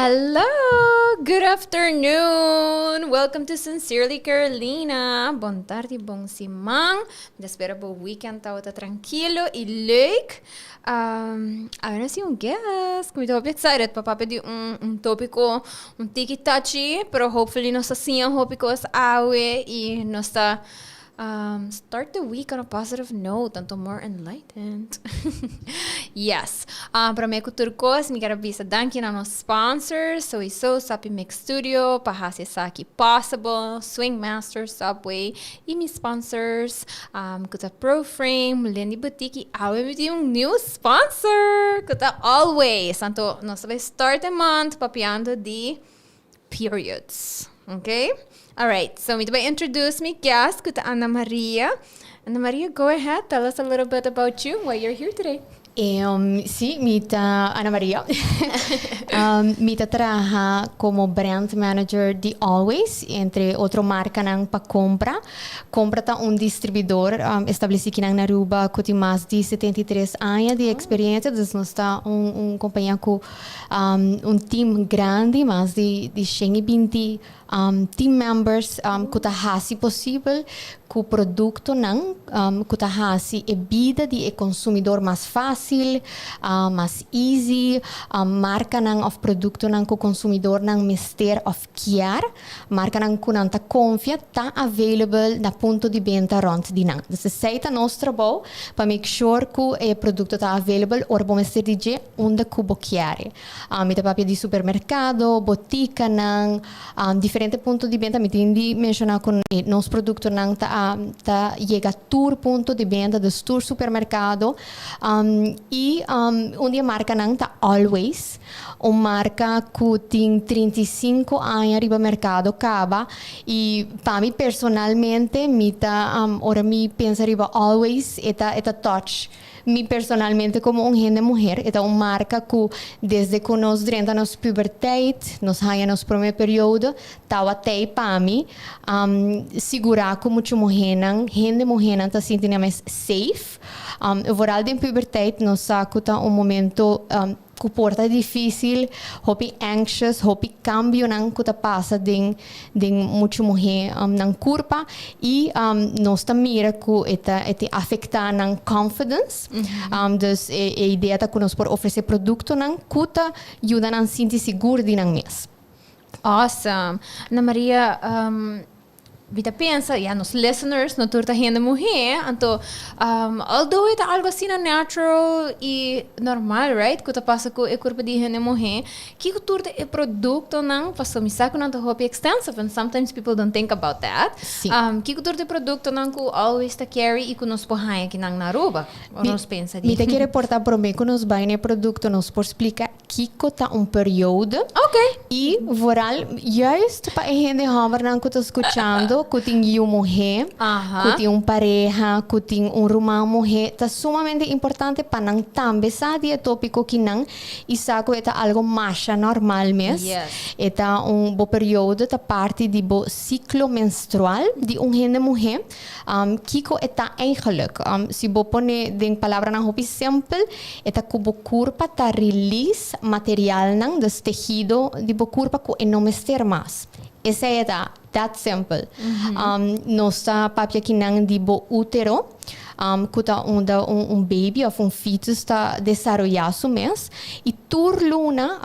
Hello! Good afternoon! Welcome to Sincerely Carolina. Bom tarde, bom simang. Espero que o weekend está tranquilo e leuk. Agora sim, guest. Estou muito excited para pedir tópico, tiki-tachi, pero hopefully nós assim, tópicos awe e nós está start the week on a positive note, tanto more enlightened. Yes. Para mim, turcos, me quero avisar danke na nos sponsors, so Sapi Mix Studio, Pahasi Saki Possible, Swing Master, Subway, e me sponsors, kuta ProFrame, Lindy Boutique, awe me new sponsor, kuta Always. Tanto, nós vai start the month papiando de periods. Okay? All right, so I'm going to introduce my guest, Ana Maria. Ana Maria, go ahead. Tell us a little bit about you, why you're here today. Sí, mita Ana Maria. Mita trabaja como brand manager de Always, entre outro marca nang pa compra. Compra tá distribuidor estabelecido aqui na Aruba, que tem mais de 73 anos de experiência. Então, nós está companhia com time grande, mais de 120 team members, que tá hasi possível que o produto não que tá hasi é vida de consumidor mais fácil, mais easy, marca não of produto não que o consumidor não mister of care, marca não que não tá confia tá available na ponto de venda rond de não. Então sei tá nosso trabalho para make sure que o produto tá available or bom mister DJ onde que o quer. Mita papel de supermercado, botica não, diferente ponto de venda, me tendi mencionar com nosso produto não tá llega tour ponto de venda do tour supermercado e onde marca não tá Always, marca que tem 35 anos arriba mercado acaba e para mim personalmente me tá ora me pensa arriba Always eta touch me personalmente como gente mulher é uma marca que desde que nós durante nos pubertade nos há nos primeiro período tava até para mim segurar que muito gente mulher tá sentindo mais safe overal de pubertade nós sabe que momento que porta difícil, hopi anxious, hopi cambio nang que passa ding muito mulher nang curva e nós mira que eta afeta nang confidence. Dus a ideia tá que nós por oferecer produto nang que ajuda nang sentir seguro de nang mes. Awesome. Ana Maria, Vita pensa, nos listeners, no turta gente mulher, então, although é algo assim natural e normal, right? Que passa com o corpo de gente mulher, que turta é produto não, passa me saco não tá hobby extensive, and sometimes people don't think about that. Que turta é produto não que always ta carry e que nos porra aqui na Aruba, ou nos pensa de. Me te quer reportar por mim que nos vai no produto nos por explicar que tá período. Okay. E voral, juist para a gente hammer não que tá escutando que tem uma mulher, que tem pareja, que tem irmão mulher, está sumamente importante para não também saber tópico que não e saco é algo mais normal mesmo. Yes. É bom período da parte de bo ciclo menstrual de gente mulher, que é eigenlijk, se bo pone de palavra não hobby simple, é que bo corpo tá release material não dos tecido de bo corpo que não mister mais. Essa é that simple. Nossa papia aqui não de bo útero, que tá onde baby ou fetus está desenvolvendo mês e tur luna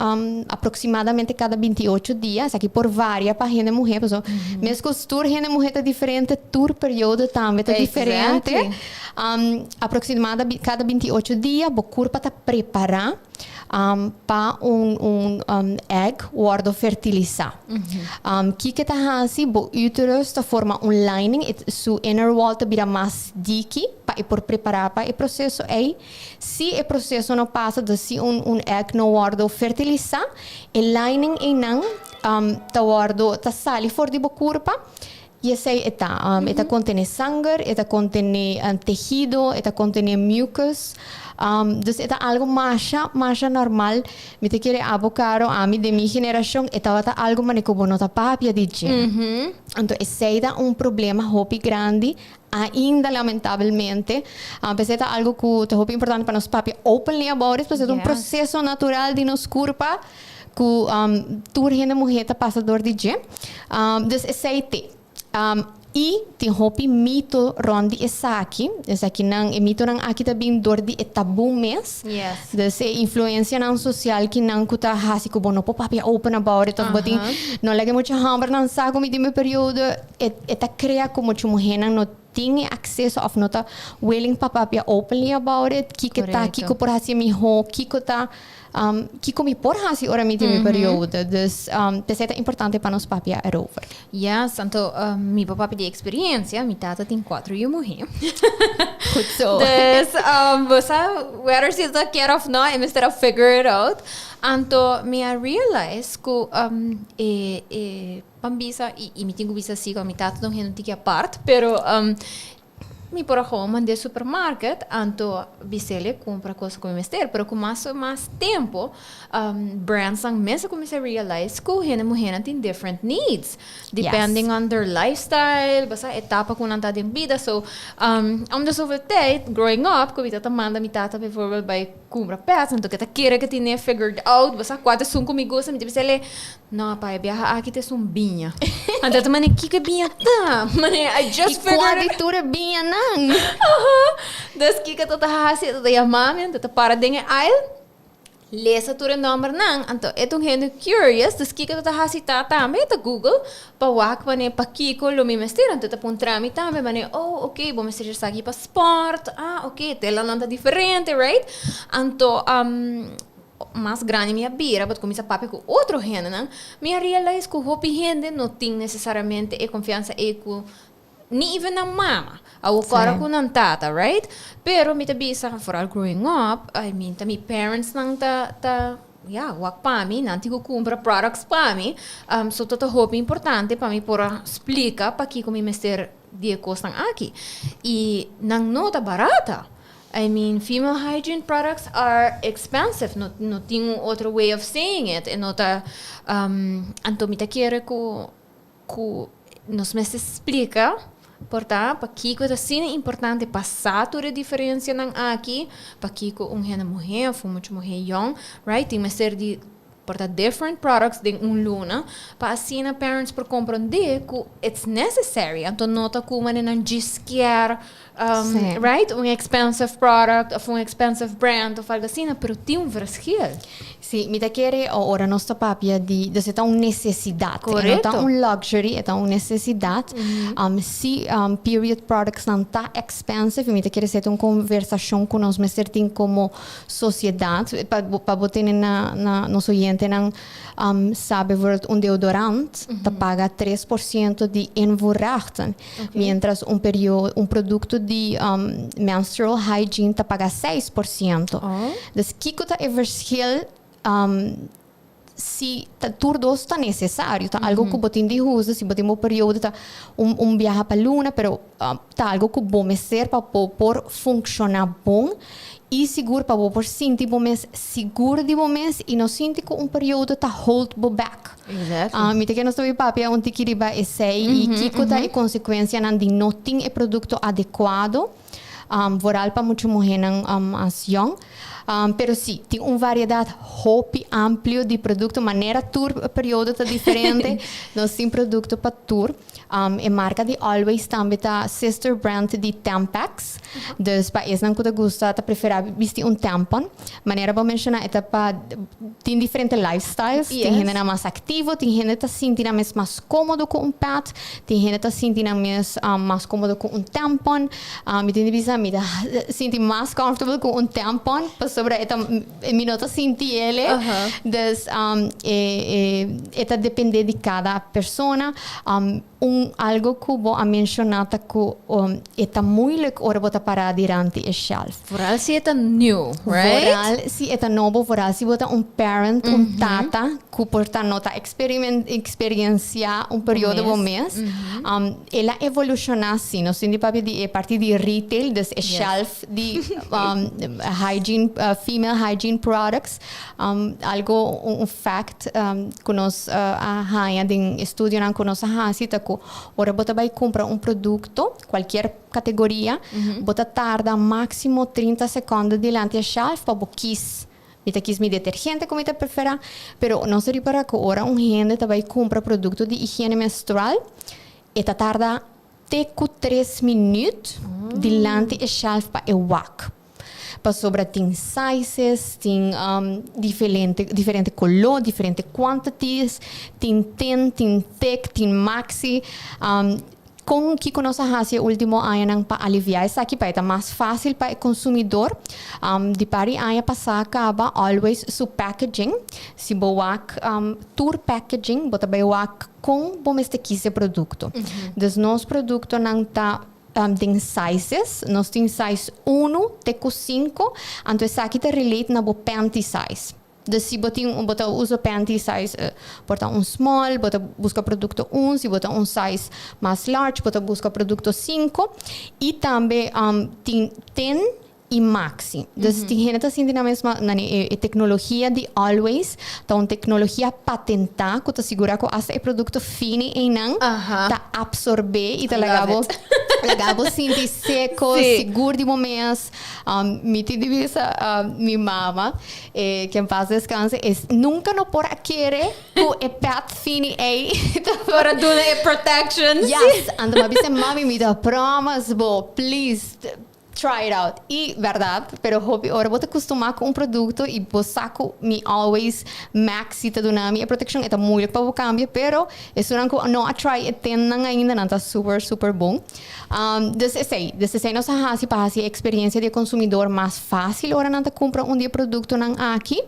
aproximadamente cada 28 dias, aqui por várias para gente mulher, pessoal. Mesmo que tur gente mulher tá diferente, tur período também tá diferente. Aproximadamente cada 28 dias, o corpo tá preparar para egg guardo fertilizar. Que tá assim, o útero está forma lining, su inner wall tá vira mais dique para por preparar para o processo aí. Se o processo não passa de se egg não guardo fertilizar, o lining e não tá guardo tá sali fora de corpo. E essa é contém sangue, contém tecido, contém mucus. Dus é algo mais normal. Me te querer abocar a mim de minha geração, é algo mais que não tá papia de gente. Então esse é problema hobby grande. Ainda lamentavelmente, apesar de algo que é importante para nós papia openly about it, porque é processo natural de nos corpo. ku tur hende mulher tá passador de dia. Dus aceite. E tem hopi mito rondi essa aqui nang mito nang aqui também dor de tabu mes. Yes. Dus influência nang social que nang kuta hasi ko bono papi open about it of boting no lagi mucha hammer nang saco mi dime período eta crea como mulher nang no tinha acesso of nota willing papi openly about it kiko ta kiko por hasi mi ho kiko ta kiko mi por hasi ora mi dime período dus é importante para nos papi erover. Ja, santo mi papá de experiência, mi tata tem 4 e mulher. Goed zo. Dus você whether she's the care of not, instead of figure it out. Anto me realize que pambisa e mi tenho bisa sigo mi tata não reno tique apart, pero mi por home de supermarket anto bisele compra coisa como mister, pero com mais tempo brands ang mesa começa a realize que hena mulher tem different needs depending on their lifestyle, basta etapa com anta de vida. So dus over tijd growing up ko bita manda mi tata bijvoorbeeld bij compra pets anto que ta queira que tinha figured out basta quatro sun comigo se mi bisele no pai viaja aqui te sumbinha anto tu mane que binha tá mane I just figured it out binha nang dus kika tota hasi tota yamami tota para dinge aisle lesa ture number nang anto etong hendo curious dus kika tota hasi tata me ta Google pa wak mane pa kiko lumi mestir anto ta pun trami tambe mane okay bom mestir sa aqui pa sport okay tela nanta diferente right anto mas grande minha bira, but começa a papo com outro renda, não? Minha realize que o hopi renda não tem necessariamente a confiança com nem even na mama, ao cara com não tata, right? Pero me tabi sa for all growing up, I mean, tami parents nang wak pa mi, nanti ko compra products pa mi, so toto hopi importante pa mi pora explica pa ki ko mi mester die costan aqui. E nang nota barata. I mean, female hygiene products are expensive. No tenho other way of saying it. E nota, anto mi ta quiere ku nos me se explica, portanto, para que coisa assim é importante passar toda a diferença não aqui, para que um renda mulher, muito mulher young, right? Tem que ser de portanto different products de luna, para assim na parents por compreender que it's necessary. Então nota como não disquer right? Expensive product of expensive brand of algo assim, pero tem verschil. Sim, me quer ora nossa papia de é uma necessidade. Correto. Não é um luxury, é uma necessidade. Se period products não tá expensive, me quer ser uma conversação com nós, mas tem como sociedade para botar na nosso cliente não sabe um deodorante tá paga 3% de envorrachten, mientras produto de menstrual hygiene tá paga 6%. Dus kiko tá verschil se tudo está necessário, tá algo que botin de uso, se botin um período tá viaja para luna, pero tá algo que bom ser para por funcionar bom e seguro para por sentir bom mês, seguro de bom mês e não sentir que período tá hold back. Exactly. Me que nós também papia um tikiriba e kiko tá e consequência não de não ter produto adequado, voral para muito mulher as young. Pero sim, tem uma variedade hopi amplo de produto, maneira tour período tá diferente, nós tem produto para tour. E marca de Always também tá sister brand de Tampax. Dus para esse não que gosta, tá preferível vestir tampon. Maneira para mencionar é para tem diferentes lifestyles. Tem gente na mais ativo, tem gente tá sentindo mais cômodo com pad, tem gente tá sentindo mais cômodo com tampon. Me tem visa me sentir mais comfortable com tampon, para sobre eta me nota sentir ele. Dus eta depende de cada persona. Algo que vou mencionar que é muito ora botar para adiante é shelf. Vooral se é new, right? Vooral se é novo, vooral se botar parent, tata, que porta nota experienciar período do mês. Ela evoluciona assim, não sei de papel de partir de retail, des shelf de hygiene, female hygiene products. Algo fact que nós a rainha de estudo não conosco a cita que ora você vai comprar produto, qualquer categoria, você tarda máximo 30 segundos diante do shelf para você Mita quis mi detergente como mita prefera, pero não se para que ora gente também compra produto de higiene menstrual e tarda teco 3 minutos delante e shelf para o wak. Para sobra tem sizes, tem diferente color, diferente quantities, tem thin, tem thick, tem maxi. Com que nós fazemos o último ano para aliviar isso aqui para estar mais fácil para o consumidor. De pari ano passar acaba always su packaging. Se boak tour packaging, bota boak com bom este quise produto. Dos nossos produtos não tá tem sizes, nós temos size 1 até 5, então isso aqui te relate na bo panty size. Dus se bota usa panty size, bota small, bota busca produto 1, se bota size mais large, bota busca produto 5. E também tem 10 e maxi. Dus tem gente assim na mesma tecnologia de always, então tecnologia patentar que te segura que esse produto fino e não tá absorver e tá legabo sentir seco, seguro de momentos. Me te divisa minha mama, que em paz descanse, nunca não por querer que é pet fino e para dar protection. Yes, and ma bisa mami me da promise, please try it out. E verdade, pero hobby ora vou te acostumar com produto e vou saco me always maxi te dona minha protection é muito para o cambio, pero isso não a try tenang ainda não tá super bom. Desse nós hasi para a experiência de consumidor mais fácil ora não te compra dia produto não aqui.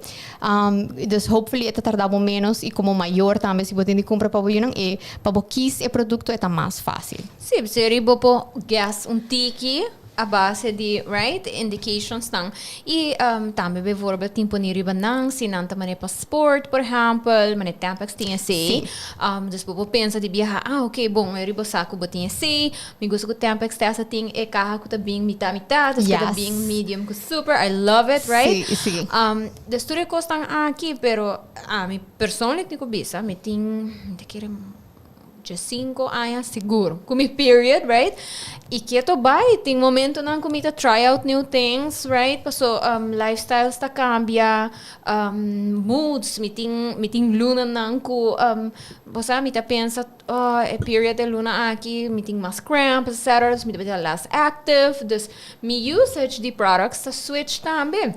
Hopefully é tardar menos e como maior também se você compra para o não e para o quis é produto é mais fácil. Sim, se ribo po gas tiki a base de indications nang e também bijvoorbeeld tempo ni riba nang sinanta mane passport por exemplo mane Tampax tinha sei dus bobo pensa de viajar ok bom eu riba saco botinha sei me gusto que Tampax essa tem e carro que tá bem mitad dus que tá bem medium que super I love it right sim dus tudo costam aqui pero me personalmente nico bisa me tem de querer de 5 anos seguro com mi period right e que to buy tem momento nang kumita try out new things right so lifestyle está cambia moods meeting luna nang ku você me tá pensa period de luna aqui meeting mais cramp etc me tá less active dus mi usage de products tá switch também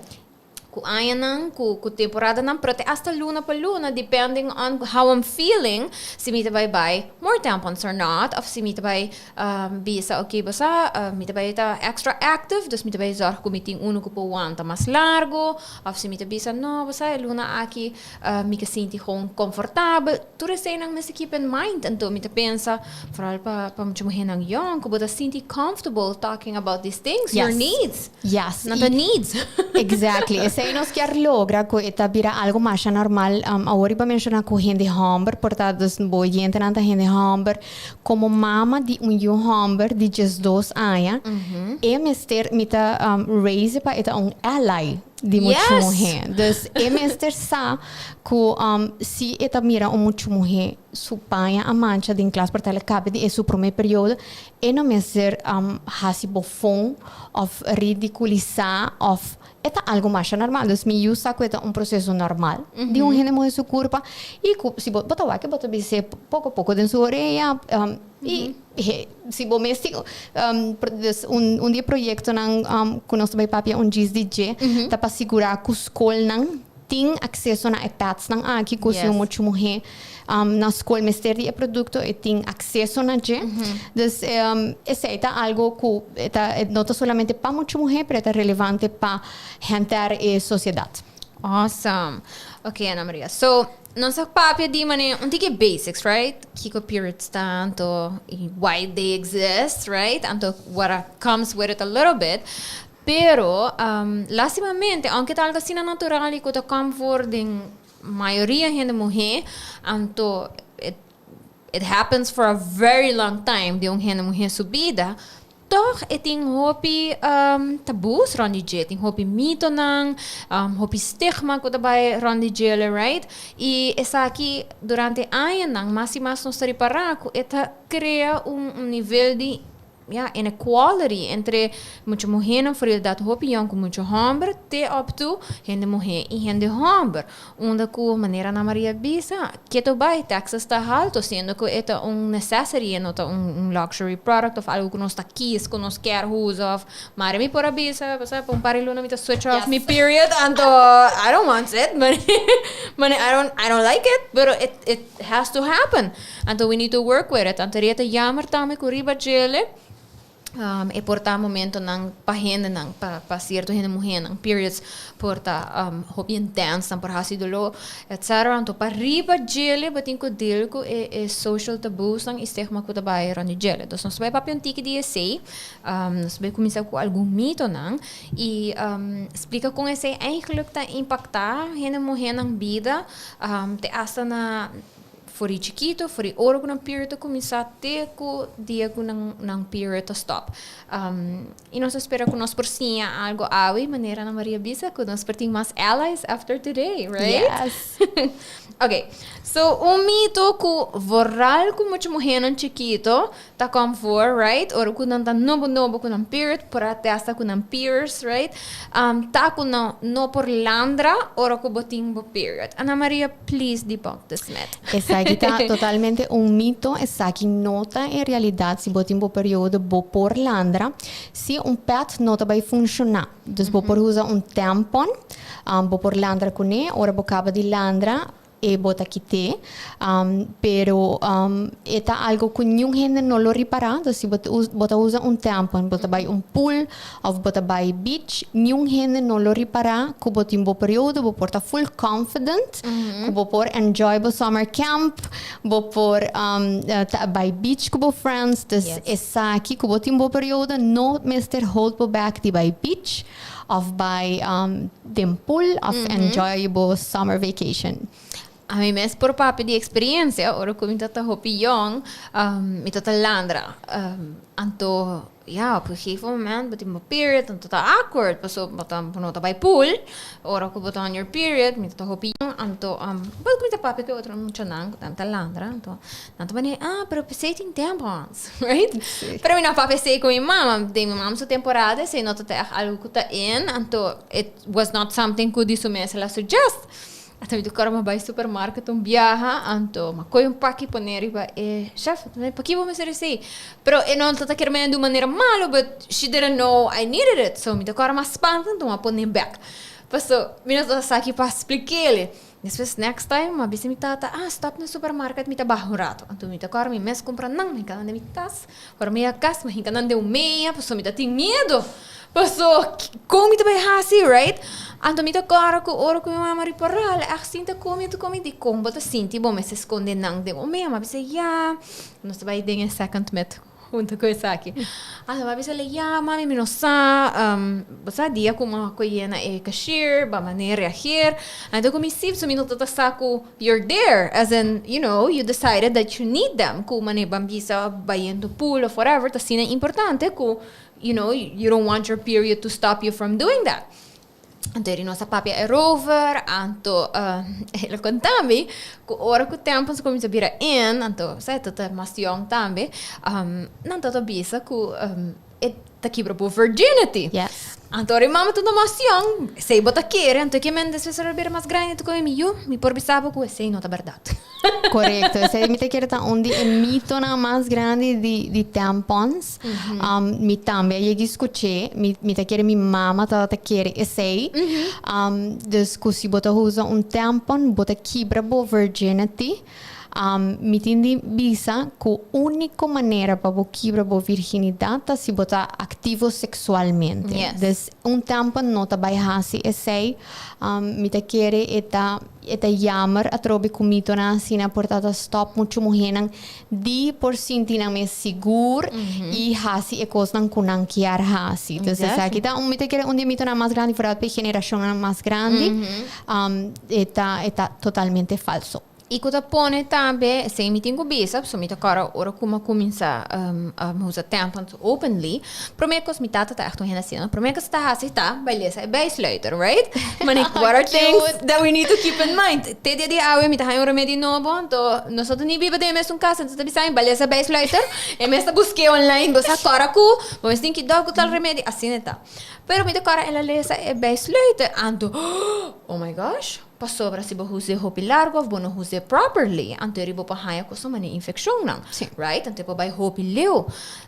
ku aya nang ku temporada nang prote hasta luna pa luna depending on how I'm feeling si mita buy more tampons or not of si mita bisa okay basta mita ta extra active dus mita zorg ku meeting uno ku po wanta mas largo of si mita bisa no basta luna aki mi ka sinti gewoon comfortabel tudo sei nang mas keep in mind anto mita pensa vooral pa mo hinang young ku bota sinti comfortable talking about these things your needs not the needs exactly se nos quer logra que eta vira algo mais normal agora para mencionar com gente hamburger portanto boa gente não tá gente hamburger como mama de hamburger de just 2 anos e mister mita raise para eta ally de muita mulher. Dus mister sa que se eta mira muita mulher su paia a mancha de classe para ela cabe de su primeiro período e não mister hasi bofon of ridiculizar of é algo mais normal. Dus me usa que é processo normal de gente mover sua curva e se botar o que botar bem pouco a pouco dentro sua orelha e se bom mesmo dia projeto não com nosso papi diz DJ tá para segurar que os escola não tem acesso na iPads não aqui que se muito mulher na escola mestre de produto e tem acesso na je dus esse é algo que não somente para muita mulher mas é relevante para gente e sociedade. Awesome. Okay, Ana Maria. So, nossa papia di mane unti basics, right? Kiko periods tanto, why they exist, right? Anto what comes with it a little bit. Pero, lastimamente, aunque tal assim natural e que to comfort din maioria gente mulher, anto it happens for a very long time de gente mulher subida. Toch, tem hopi tabus rond die tem hopi mito nang, hopi stigma que daarbij rond die right? E essa aqui durante anos nang mas nós reparar que eta cria nível de inequality entre muita mulher na realidade opinião com muito homem te up to gente mulher e gente homem onde com maneira na Maria bisa que tu vai taxas está alto sendo que é necessary não luxury product of algo que nós está quis que nós quer usar of mas me por a bisa você para um parilo não me switch off me period and I don't want it but I don't like it but it has to happen and we need to work with it and reta jammer tame com riba gele e porta momento nang pahenda nang pa certo gente mulher nang periods porta hobby intense nang por hasi dolo etc anto pa riba gele batin ko deal ko e social taboos nang istigma ko tabay ron gele dos nós vai papion tiki di essay nós vai começar com algum mito nang e explica com esse eigenlijk tá impactar gente mulher nang vida te asa na fori chiquito, fori oro com um period começar a ter com dia com um period to stop. E nós espera que nós por sim algo aui maneira na Maria Bisa que nós partimos mais allies after today, right? Yes. Okay. So mito que voral com muito mulher chiquito tá como for, right? Oro com não novo com um period por até com um peers, right? Tá com no por landra oro com boting bo period. Ana Maria, please debunk this myth. Essa está totalmente um mito, essa que nota em realidade se botar um período bo por landra, se pet nota vai funcionar. Dus bo por usar tampon, bo por landra com ele, ora bo cava de landra e bota quite, pero eta algo que nenhum gente não lo repara, então se bota usa tampon, bota vai pool, ou bota vai beach, nenhum gente não lo repara, que bota em bom período, bo porta full confident, que bo por enjoy bo summer camp, bo por vai beach com bo friends, dus essa aqui que bota em bom período, no Mr. Hold bo back de vai beach, of by dem pool, of enjoy bo summer vacation. A mim mesmo por papo de experiência, ora como eu tô opinião, eu tô landra, anto, por que momento, but in period, anto tá awkward, paso botam no tá by pool, ora como botam on your period, eu tô opinião, anto, but como tá papo que outro não chanang, tá landra, anto bani, pero pensei tem tampons, right? Pero mim não papo sei com minha mama, de minha mama sua temporada, sei não tá algo que tá in, anto it was not something que disso mesmo ela suggest. Até me tocaram uma supermarket viaja, anto macoy paki poner iba chef, paki vamos fazer assim. Pero não está querendo de maneira malo, but she didn't know I needed it, so me tocaram uma spanta, então a poner back. Passou, me não está aqui para explicar ele. Depois next time, uma vez me tata, stop no supermarket, me tá barrurato. Então me tocaram me mes comprar não, me cada me tas, para meia casa, me cada não deu meia, passou me tá tem medo. Passou, como te vai assim, right? Então me tocaram com ouro com minha mãe riparal, assim tá come de combo tá sinti, bom, me se esconde não de meia, mas você não se vai ter second met. Junto com isso aqui. Então, vai dizer, mami, me não sabe, você dia como uma coisa é cashier, ba maneira reagir. Então, como se você não tá saco, you're there, as in, you decided that you need them. Como maneira bambisa, bayendo pool or whatever, tá sendo importante, you don't want your period to stop you from doing that. Então, ele nossa papia é rover, então, ele contava que hora que o tempo se começa a virar então, certo, tá mais young também, não tá bisa que tá quebra por virginity. Yes. Então, a mama tudo mais young, sei bota querer, então que mendes se ser mais grande tu comigo, me por bisaba que sei não tá verdade. Correcto, ese me te quiere ta onde é mito na mais grande de tampons. Me também eu escutei, me te quiere mi mama ta quiere esse. Dus se bota usa tampon, bota quebra bo virginity. Me tindi bisa que a única maneira para você quebrar a virginidade é se botar ativo sexualmente. Yes. Então, tampon não está baixando esse. Me te querer eta jammer a trobe comito na sina portada stop muito mulher de por sentir me seguro e hasi e coisa não kunang kiar hasi. Então essa aqui tá me te querer onde mito na mais grande para a geração mais grande. Eta totalmente falso. E quando põe também, sem me tenho bisa, so me agora ora como começa a usar tampons openly, prometo que os mitatas tá echt een zin. Prometo que está assim tá, beleza, é bem sluiter, right? Mas what are things that we need to keep in mind? Te dia awe me tá um remédio novo, então nós só nem biba de mesmo casa, então tá bem, beleza, bem sluiter. E mesmo busquei online, você agora com, mas tem que dar o tal remédio, assim tá. Pero me agora ela lesa é bem sluiter, ando, oh my gosh. Passou para se você usar roupa larga, ou não usar properly, então ele vai ganhar com uma infecção, não? Sim. Right? Então vai roupa leu.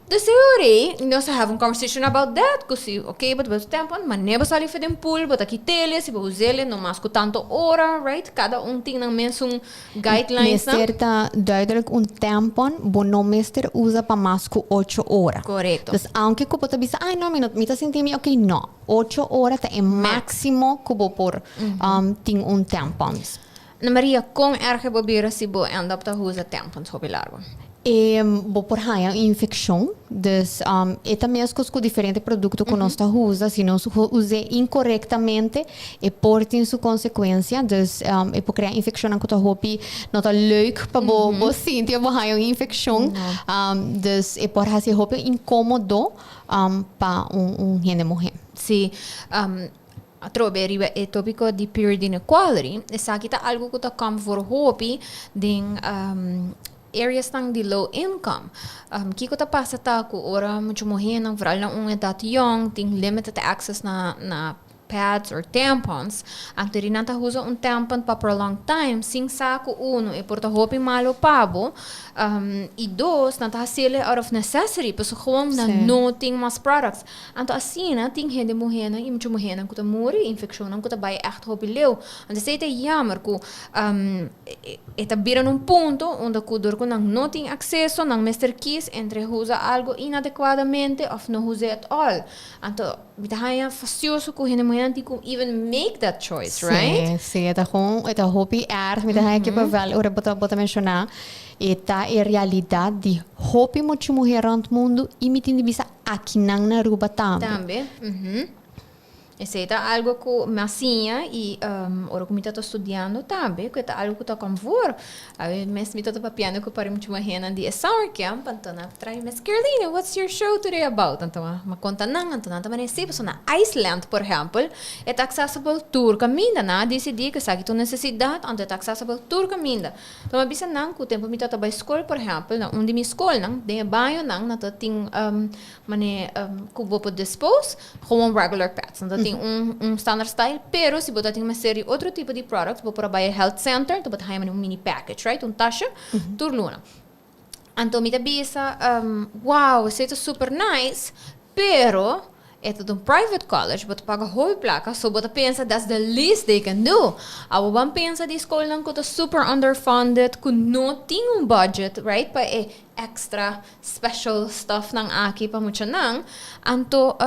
Dus theorie, nós have a conversation about that, because okay, but você tempo, mas nem você ali faz um pool, but aqui tele, se você usar não mais com tanto hora, right? Cada tem na mesma guidelines, não? Meester tá duidelijk tampon, não meester usa para mais que 8 horas. Correto. Dus aunque que você bisa, ai não, me tá sentindo ok, não. 8 horas tá é máximo que você por tem tampons. Na Maria, com erge probeer se você anda para usar tampons roupa larga. Vou por aí a infecção, dus é também com diferentes produtos que nós usa, se nós usa incorretamente, tem sua consequência, dus é por criar infecção na tua roupa, não tá leuk para você sentir uma infecção, dus é por fazer roupa incômodo para gente mulher. Sim. Trobe é tópico de period inequality. Essa aqui tá algo que tá como for hobby de areas tang de low income. Kiko ta passa tá com ora muito morrer na varal na idade young, tem limited access na pads or tampons. Anteri nanta usa tampon para por long time, sin saco uno e porta roupa malo pabo. E dois, nanta hasele out of necessity, pues gewoon na no ting mas products. Anto assim, na ting gente morrer na muito morrer na kuta muri infecção na kuta bai echt roupa leu. Ante sei te jammer ku eta bira num ponto onde ku dor ku não tem acesso nang Mr. Keys entre usa algo inadequadamente of no usa at all. Anto bitahaya facioso ku gente morrer to even make that choice, right? Sim, é da hobby me dá que para ver, ora bota mencionar, é realidade de hobby muito mulher no mundo e me tem bisa aqui na Aruba também. Esse é algo que me assina e ora como estou estudando também, que é algo que estou com for. Mesmo estou papiando que para muito mais rena de summer camp, então na trai Miss Carolina, what's your show today about? Então uma conta não, então também se pessoa na Iceland, por exemplo, é accessible tour caminda, na decidi que sabe tu necessidade, então é accessible tour caminda. Então a bisa não, que o tempo me estou para escola, por exemplo, na onde minha escola não, de banho não, na tem mané que vou poder dispose, como regular pads, então tem standard style, pero se você tem uma série outro tipo de products, vou para a health center, então você tem um mini package, right? Taxa, turluna. Então, me bisa, wow, isso é super nice, pero é tudo private college, você paga whole placa, so você pensa that's the least they can do. A você pensa de escola não que super underfunded, que não tem budget, right? Para extra special stuff nang aqui para muito não. Então,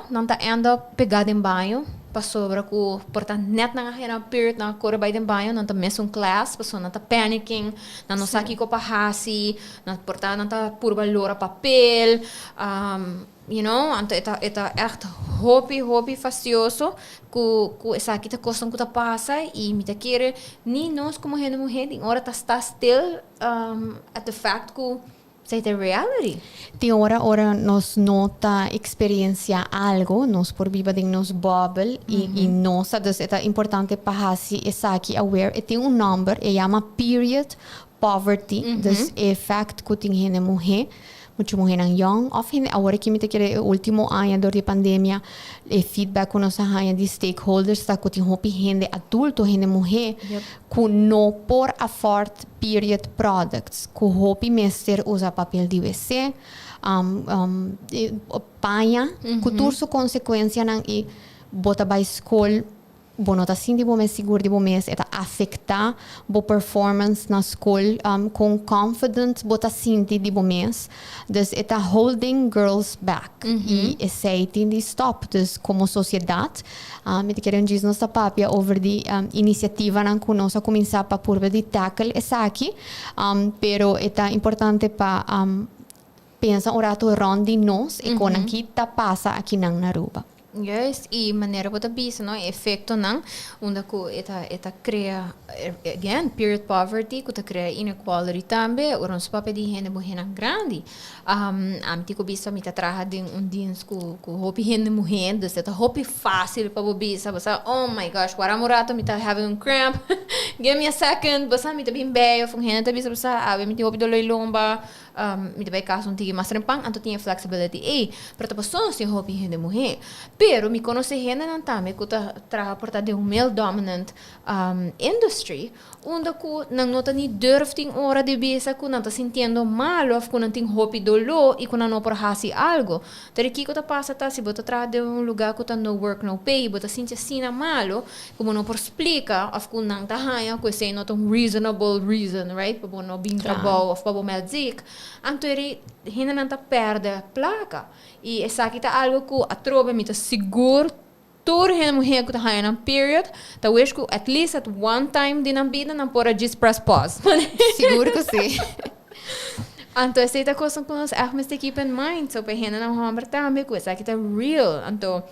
não tá ainda pegado em banho, para sobra com, portanto, net na agenda period na cor by em banho, não tá mesmo class, pessoa não tá panicking, não sabe que para hasi, não portanto não tá por valor papel, you know, então é echt hobby facioso, que essa aqui tá costum que tá passa e me tá querer nem nós como gente mulher, em hora tá still at the fact que sei the reality. Tem hora nós nota experiencia algo, nós por viva de nos bubble e nossa, dus é importante para hasi essa aqui aware, e tem number, chama period poverty, dus é fact que tem gente mulher, muito mulher não young, of agora que me te quer último ano durante a pandemia, e feedback com nossa rainha de stakeholders, tá que tem hopi gente adulto, gente mulher, que não por afford period products, que hopi mestre usa papel de WC, panha, que tudo consequência não e bota para escola. Bueno, tá sim de bom mês seguro de bom mês, é afetar bo performance na escola com confidence, bota sim de bom mês, dus é holding girls back e esse aí tem de stop, dus como sociedade, me querem dizer nossa papia over de iniciativa não que nós começar para por de tackle essa aqui, pero é importante para pensar orato rondi nós e com aqui tá passa aqui na Aruba. Yes, e maneira bota bisa, no? Efeito não, onde ku eta cria again period poverty, ku ta cria inequality também, o nosso papel de gente morrendo grande. Amti ku bisa mita traha din dias ku hopi gente morrendo, dus eta hopi fácil para bisa, basa oh my gosh, guaramurato mita having a cramp. Give me a second, basa mita bem bem, fun gente bisa basa, ave mita hopi doloi lomba. Mita vai caso um tigre mais trempang, anto tinha flexibility. Ei, para ta pessoa se hopi gente morrer. Pero me conhece gente não tá, me cuta traga por de male dominant industry, onde ku não nota ni durft em hora de bisa ku não tá sentindo mal ou ku não tem hopi dolo e ku não por hasi algo. Tere que kuta passa tá se bota traga de lugar ku tá no work no pay, bota sentir sina malo, como não por explica, of ku não tá haya ku sei not um reasonable reason, right? Para não bem trabalho of para melzik. Anto eri gente não tá perde placa. E essa aqui tá algo que a trova me tá seguro toda a mulher que tá há em period, tá wish que at least at one time din ang vida não pode just press pause. Seguro que sim. Então essa é a coisa que nós temos que keep in mind, so para gente não hammer também que essa aqui tá real. Então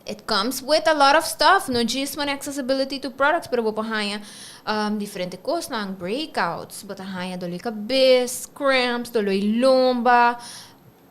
it comes with a lot of stuff, not just one accessibility to products, pero bopa haya diferente coisas, lang breakouts, bota haya doloi cabeça, cramps, doloi lomba.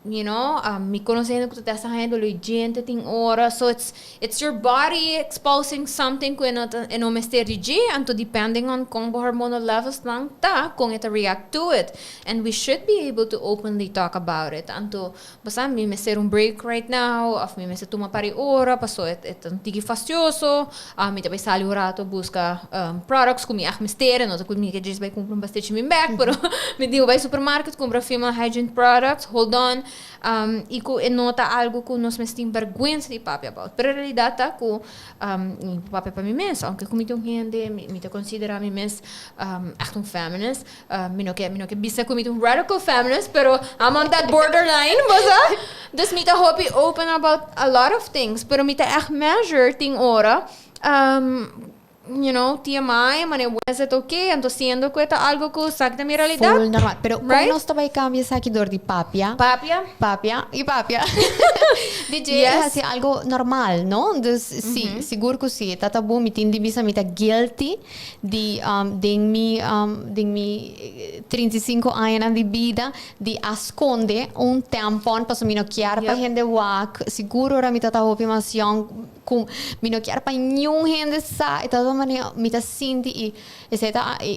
You know, me conhecendo que tu tá saindo do gente tem hora, so it's your body exposing something que não mestre de dia, and depending on como hormonal levels lang tá, como it react to it, and we should be able to openly talk about it. Anto, basta me mestre break right now, of me mestre tuma pari ora, paso um tigi fastioso, me também sali urato busca products que me mestre, não tá que me que diz vai comprar bastante me back, pero me digo vai supermarket comprar female hygiene products, hold on. E que nota algo que nós mesmos vergonha de papi about. Pero a realidade tá que papi para mim mesmo, aunque como eu gente me te considera mim mesmo echt feminist, me não que bisa como radical feminist, pero I'm on that borderline, mas dus me te hope open about a lot of things, pero me te echt measure ting ora. You know, TMI, mane es okay, ando siendo que está algo que saca de mi realidad. Full normal. Pero right? como nos também cambia aqui dor de papia? Papia. DJ yes. É assim, algo normal, não? Dus, sim, seguro que sim. Tá bom, me tem divisa, me tá guilty de mi 35 anos de vida de esconder tampon para me não quer para gente walk. Seguro ora me tá opimação com me não quer para nenhum gente sa, então maneira me tá senti e essa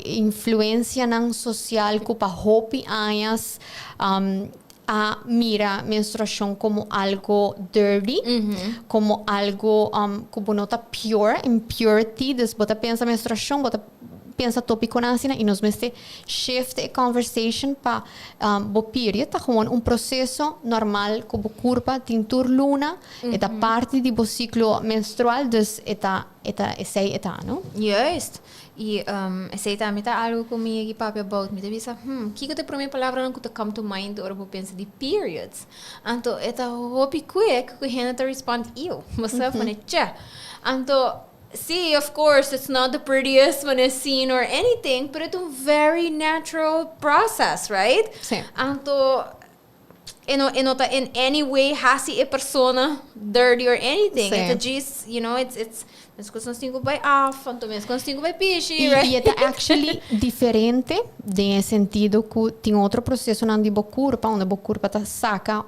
influência nan social que para hopi anos a mira menstruação como algo dirty, como algo como nota pure, impurity, desbota pensa menstruação, bota pensa tópico na e nos meste shift a conversation para bo period, tá como processo normal que bo corpo tintur luna, eta parte de bo ciclo menstrual, dus eta no? Yes. E essa também tá algo comigo e papi about me devisa, que te primeira palavra não que come to mind or bo pensa de periods. Então, eta hopi quick que gente respond eu, mas sabe né, tcha. Então see, of course, it's not the prettiest when it's seen or anything, but it's a very natural process, right? Sim. Então, nota in any way hasi a persona dirty or anything. Sim. It's just, you know, it's mas quando nós temos vai off, então mesmo quando temos vai pishi, right? E é actually diferente de sentido que tem outro processo na de bocurpa, onde a bocurpa tá saca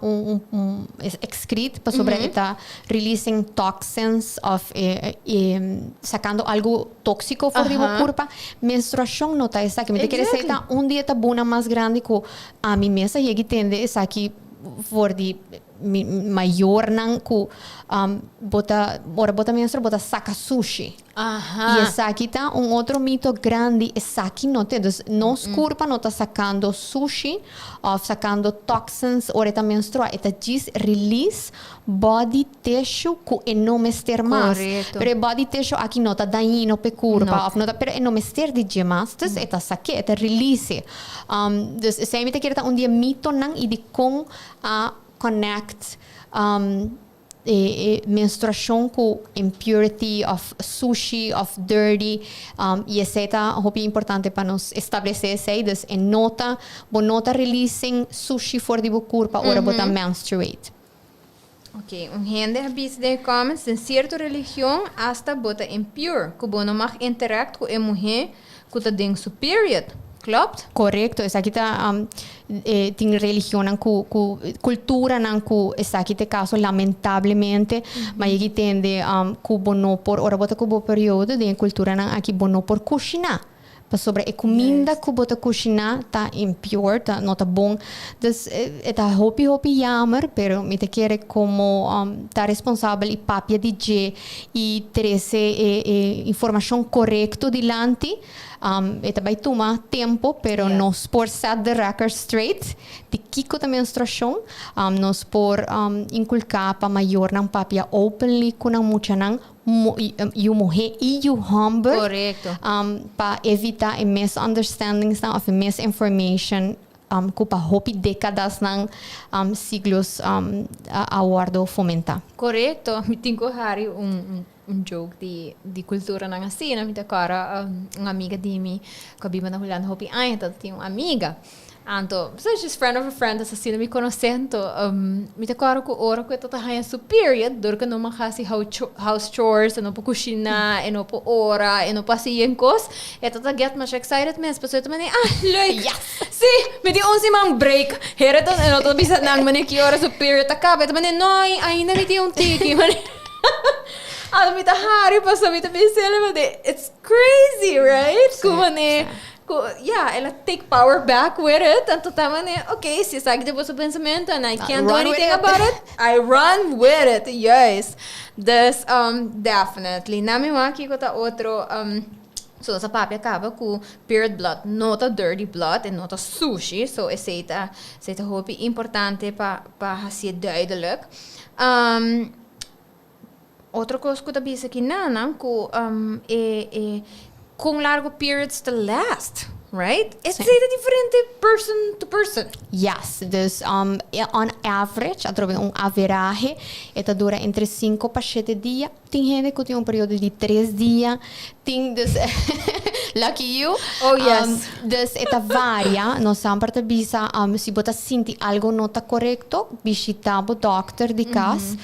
excrete para sobre tá releasing toxins of sacando algo tóxico fora de bocurpa. Menstruação não tá essa que me quer dizer tá dia tá buna mais grande que a mim mesma e que tende essa aqui for de maior não que bota menstruação bota saca sushi. E essa aqui tá outro mito grande, essa aqui não tem, nos corpo não tá sacando sushi ou sacando toxins ou tá menstruar, tá just release body tissue que não mester mais. Pero body tissue aqui não tá dañino pe corpo, não tá, pero não mester de gemas, dus tá saque, tá release. Dus se me te quer tá dia mito não e de com a connect menstruação com impurity of sushi, of dirty, e essa é importante para nos estabelecer essa e nota releasing sushi for the corpo ora botar menstruate. Ok, gente habita de como em certa religião hasta bota impure, que não mag interact com a mulher que tá dentro do period. Klopt? Correcto, esa kita tem religião ku cultura nan ku esa kita caso lamentablemente, mas aqui tende ku bono por ora bota ku bo período de cultura nan aqui bono por cozinhar. Pa sobre a comida que bota cozinhar tá impure, tá não tá bom. Dus tá hopi jammer, pero me te quer como tá responsável e papia DJ e trazer informação correta dilante. Ita vai tomar tempo, pero nos por set the record straight, de kiko da menstruação, nos por inculcar pa maior ng papia openly kunang mucha ng you mulher e you humble. Correcto. Pa evitar a misunderstandings of a misinformation ko pa hopi décadas ng siglos awardo fomenta. Correcto. Me tenho hari joke de cultura na assim, na minha cara, uma amiga de mim, que eu vivo na Juliana Hopi, então tinha uma amiga, então, so she's friend of a friend, assim, me conhecendo, minha cara que ora que eu tô high superior, dor que não me faz house chores, não po cozinhar, não po ora, não passear cos, então tá get mais excited mesmo, pessoal também, leuk, sim, me di 11 man break, here to, não tô bisa nang mane que ora superior tá acaba, também não, ainda me di tiki, mane. Mita hari pa sa mita pisela, it's crazy, right? Ela take power back with it. Tanto tama okay, si sagi de sa pensamento and I can't do anything about it, I run with it, yes. This, definitely. Nami maki ko ta otro, so sa papi acaba com period blood, nota dirty blood en nota sushi. So seita hopi importante pa hasia duidelijk. Outra coisa que eu disse aqui, não, que com largo periods to last, right? É diferente person to person. Yes, dus on average, average, esta dura entre 5 para 7 dias. Tem gente que tem período de 3 dias. Tem, dus, lucky you. Oh, yes. Dus esta varia, no sempre bisa, se você sente algo não está correto, visita o doctor de casa,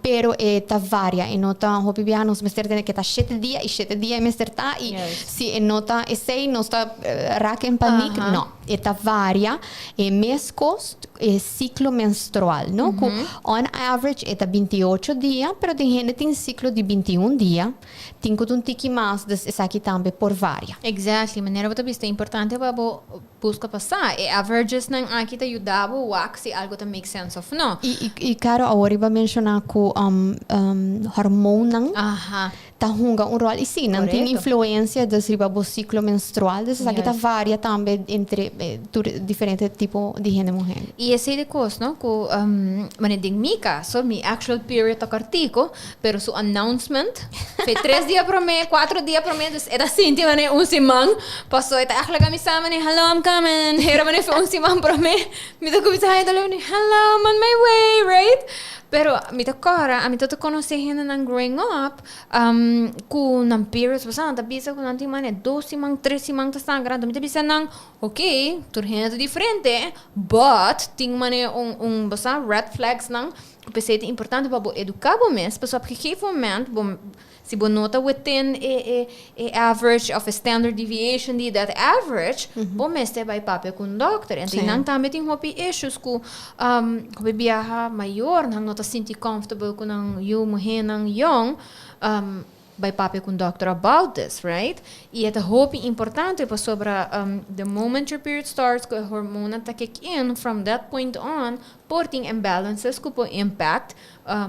pero esta varia, e nota, hopi bia, nos mester tem que estar 7 dias, e 7 dias mester tá, e se nota, e sei, não está raca em panic, não. Esta varia, mês cost, ciclo menstrual, não? On average, esta 28 dias, pero tem gente que tem ciclo de 21 dias, tem que um tiki mais, essa aqui também por varia. Exactly, maneira você vista é importante para buscar passar. E averages não aqui te ajudava o se algo te make sense of não. E caro agora iba mencionar que hormônio tá junga rol e sim, não tem influência do ciclo menstrual, dessa aqui tá varia também entre diferentes tipos de gente mulher. E esse de coisa, não? Que mane ding mi caso, mi actual period tá cortico, pero su announcement foi 3 dias para mim, 4 dias para mim, era assim, mane semana, passou eta akla kami sa mane, hello, I'm coming. Hera mane foi semana para mim. Me tô conversando dele, hello, I'm on my way, right? Pero mi to cara, a mi to conhecer gente nang growing up, com nang periods bastante, bisa com nanti mane 2 semana, 3 semana tá sangrando, mi to bisa nang, okay, tur gente diferente, but ting mane basta red flags nang, que pensei é importante para educar o mês, pessoal, porque que momento, se você nota within a average of a standard deviation de that average, bom mês te vai papel com o doctor. Então, não também tem hopi issues com viaja maior, não nota sentir comfortable com you mulher não young, vai papel com o doctor about this, right? E é hopi importante para sobre the moment your period starts, que a hormona tá kick in, from that point on, porting imbalances que po impact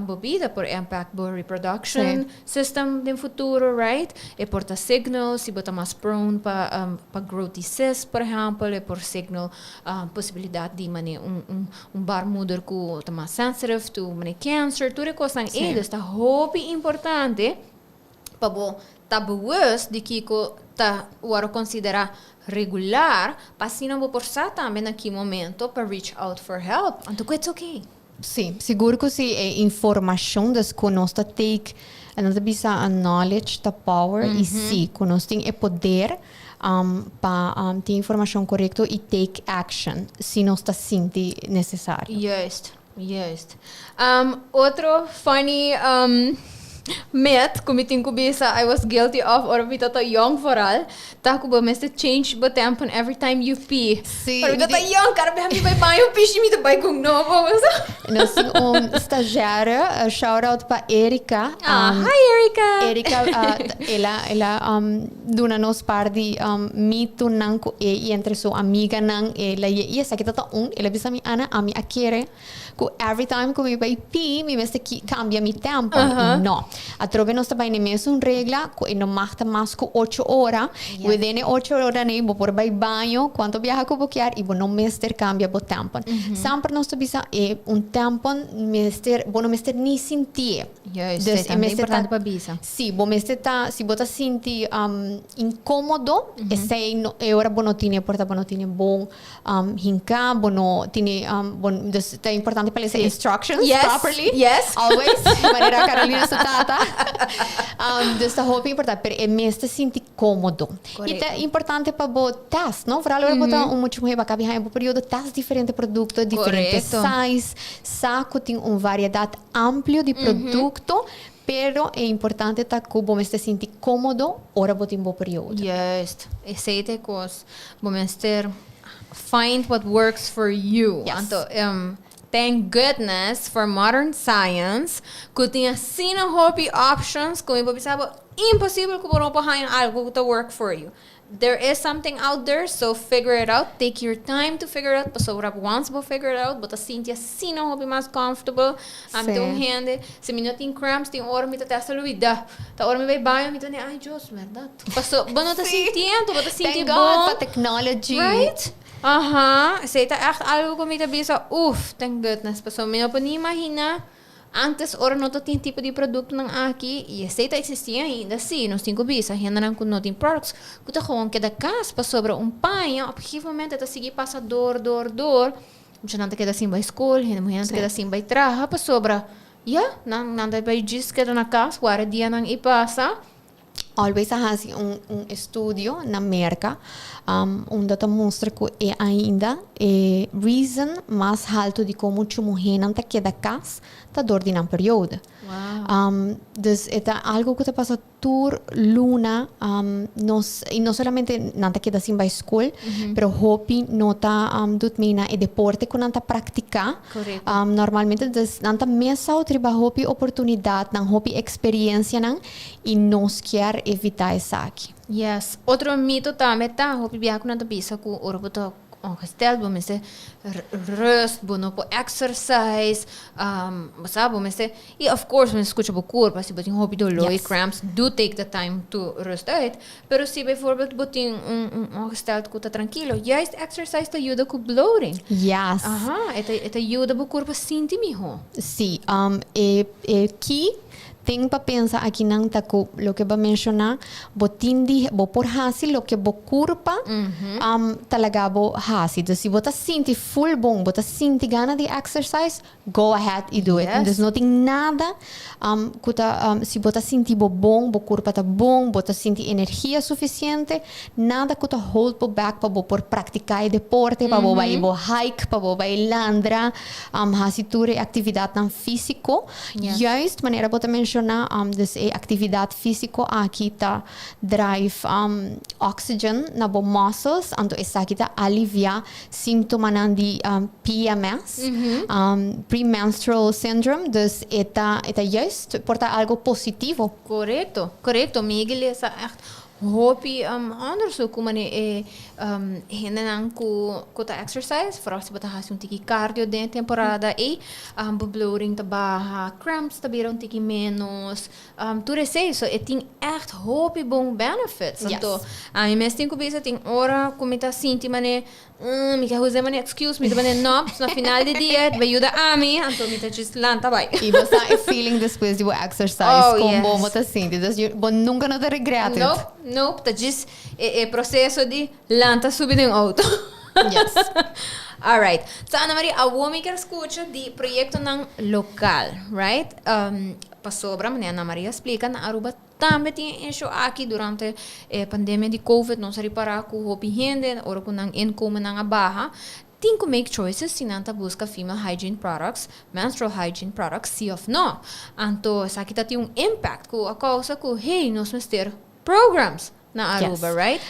bobida por impact bo reproduction system din futuro, right? E porta signal se bota mais prone pa growth cyst, por exemplo, e por signal possibilidade de mane bar mother ku tá mais sensitive to mane cancer, tudo coisa eles está hopi importante pa bo tabuas de que tá o considerar regular, para se não vou forçar também naquele momento para reach out for help. Então, it's okay. Sim, seguro que se é informação das que nós take, nós bisa a knowledge, the power, e sim, que nós tem poder para ter informação correta e take action, se nós está sente necessário. Just. Juist. Outro funny myth, como eu tenho bisa, I was guilty of, or we tata young vooral, tá que você must change the tempo every time you pee. Sim. Pero tata young, cara, behami vai banho, pishi mi vai com novo. Nós temos estagiária, shout out para Erika. Hi Erika. Erika, ela duna nos par de mito nang ko e entre sua amiga nang ela e essa que tata ela bisa mi ana ami akere ko every time ko mi vai pee mi meste que cambia mi tempo. No. A trove nós também temos uma regra que não mata mais que 8 horas. E within 8 horas nem vou por banho, quanto viaja que vou querer e vou não mester cambia o tempo. Sempre nós temos tempo mester, vou não mester nem sentir. Juist, é importante para bisa. Sim, vou mester se você sentir incômodo, essa é hora bom não tinha porta bom não tinha bom hinca, bom não tinha é importante para ler instructions properly. Yes. Always. Maneira Carolina Sutata. Dus dat hoop ik importante, pero é mesmo sentir cômodo. E é importante para o teste, não? Para agora botar muito mais para cá, um período teste diferente produto, diferente size, saco tem uma variedade ampla de produto. Pero é importante que você se sentir cômodo ora botar um bom período. Juist. Esse é coisa. Vamos ter find what works for you. Yes. Então, thank goodness for modern science, que tinha sino hobby options, como eu pensava, impossível que você não algo to work for you. There is something out there, so figure it out. Take your time to figure it out. So once you figure it out, but sinta sino hobby mais comfortable. Am te hande, se me não tem cramps, tem hora me tá testa luida. Tá hora me vai banho, me tá nem ai Deus, verdade. Passou, bom não tá sentindo, but tá sentindo bom. Thank God for technology. Right? Você está echt algo como eu penso, thank goodness. Pessoal, me não pode imaginar antes ora não tinha tipo de produto não aqui e esse está existia ainda sim, nós temos bisa, ainda não com tem products, que tá com que da casa para sobre panho, objetivamente tá seguir passa dor, já não tá queda assim vai escola, ainda não queda assim vai trabalhar para sobre, não tá vai diz que na casa, agora dia não e passa. Always há um estudo na América onde mostra que é ainda reason mais alto de como muita mulher não queda casa tá dor de um período. Wow. Dus é algo que passa tour luna e não somente não queda assim vai escola, pero hobby não tá mina é deporte que não tá praticar. Normalmente dus não tá mesa outra hobby oportunidade, não hobby experiência não e nós quer evitar isso aqui. Yes. Outro mito também tá, hobby viajar com nada bisa com orbo ongestel, bom se rust, bom no exercise, sabe, bom se e of course when escuta o corpo, se botin hobby do low cramps, do take the time to rest out, pero se bijvoorbeeld botin ongestel que tá tranquilo, juist exercise te ajuda com bloating. Yes. Te ajuda o corpo a sentir melhor. Sim, que tem para pensar aqui não tá com o que vai mencionar, botindi, bo por hasi, lo que bo curpa, talaga bo hasi. Então se você sente full bom, você sente gana de exercise, go ahead e do it. Então não tem nada, se você sente bom, bo curpa tá bom, você sente energia suficiente, nada que tá hold bo back para bo por praticar deporte, para bo vai bo hike, para bo vai landra, hasi ture atividade não físico, juist maneira você mencionar dus atividade física aqui tá drive oxygen na bo muscles, então essa aqui tá alivia sintomas de PMS, premenstrual syndrome, dus eta juist porta algo positivo. Correcto, Miguel essa hobby onderzoek como né hindenan ku ta exercise vooral se bota hace tiki cardio de temporada e bloating te baja, cramps te biron tiki menos, tudo isso e tem echt hobby bom benefits. Então, a mim mesmo tenho bisa tem hora como tá sinti mané me quer usar mané excuse me mané nobs na final de dia vai ajuda a mim, então me tá just lanta vai. E você é feeling depois de exercise como você sente, então nunca não te regreta. Nope, tá just é processo de lanta subir em auto. Yes. Alright. So, Ana Maria, a woman que escuta de projeto ng local, right? Pa sobra, Ana Maria explica, na Aruba também tem issue aqui durante a pandemia de COVID, não se reparar com o hobby gente, ou com ang income ng baha, tem que make choices se não busca female hygiene products, menstrual hygiene products, sim ou não. Então, isso aqui tem impact com a causa que, hey, nós vamos ter programs na Aruba, right?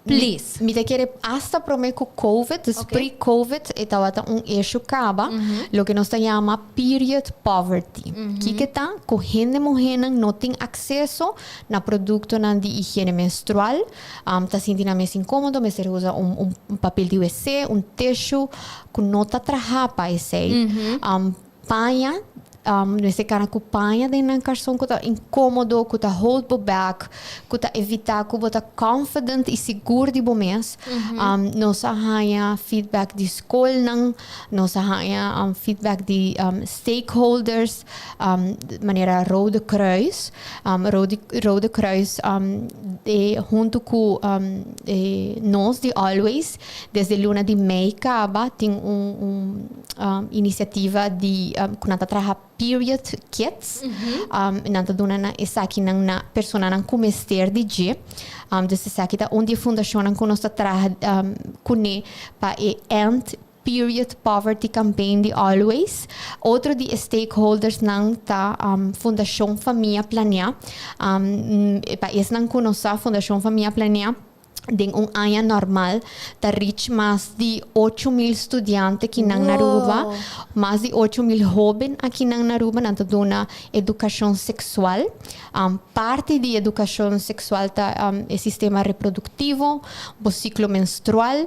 Please. Me te quere hasta prome com COVID, pre-COVID, estava eixo caba, lo que nós chama period poverty. Que tá correndo mulher não tem acesso na produto de higiene menstrual, tá sentindo mais incômodo, mas você usa papel de WC, tissue, que não tá trahapa esse, panha. Nesse cara que panha dentro da carção que tá incômodo, que tá hold back, que tá evitar que tá confident e seguro de bom mês. Nós há feedback de escola, nós há feedback de stakeholders, de maneira Rode Kruis, Rode Kruis junto com nós de Always, desde luna de Mei acaba tem iniciativa de que nós trabalha period kits nanta duna na isaki nang na persona nang kumester di je desse isaki da onde fundação nang kuno sta tra kune pa end period poverty campaign de Always outro de stakeholders nang ta fundação família plania pa es nang kuno sa fundação família plania Ding ano normal, ta reach mais de 8,000 estudantes aqui na Aruba, mais de 8,000 jovens aqui na Aruba, na dona educação sexual. Parte de educação sexual tá o sistema reprodutivo, o ciclo menstrual.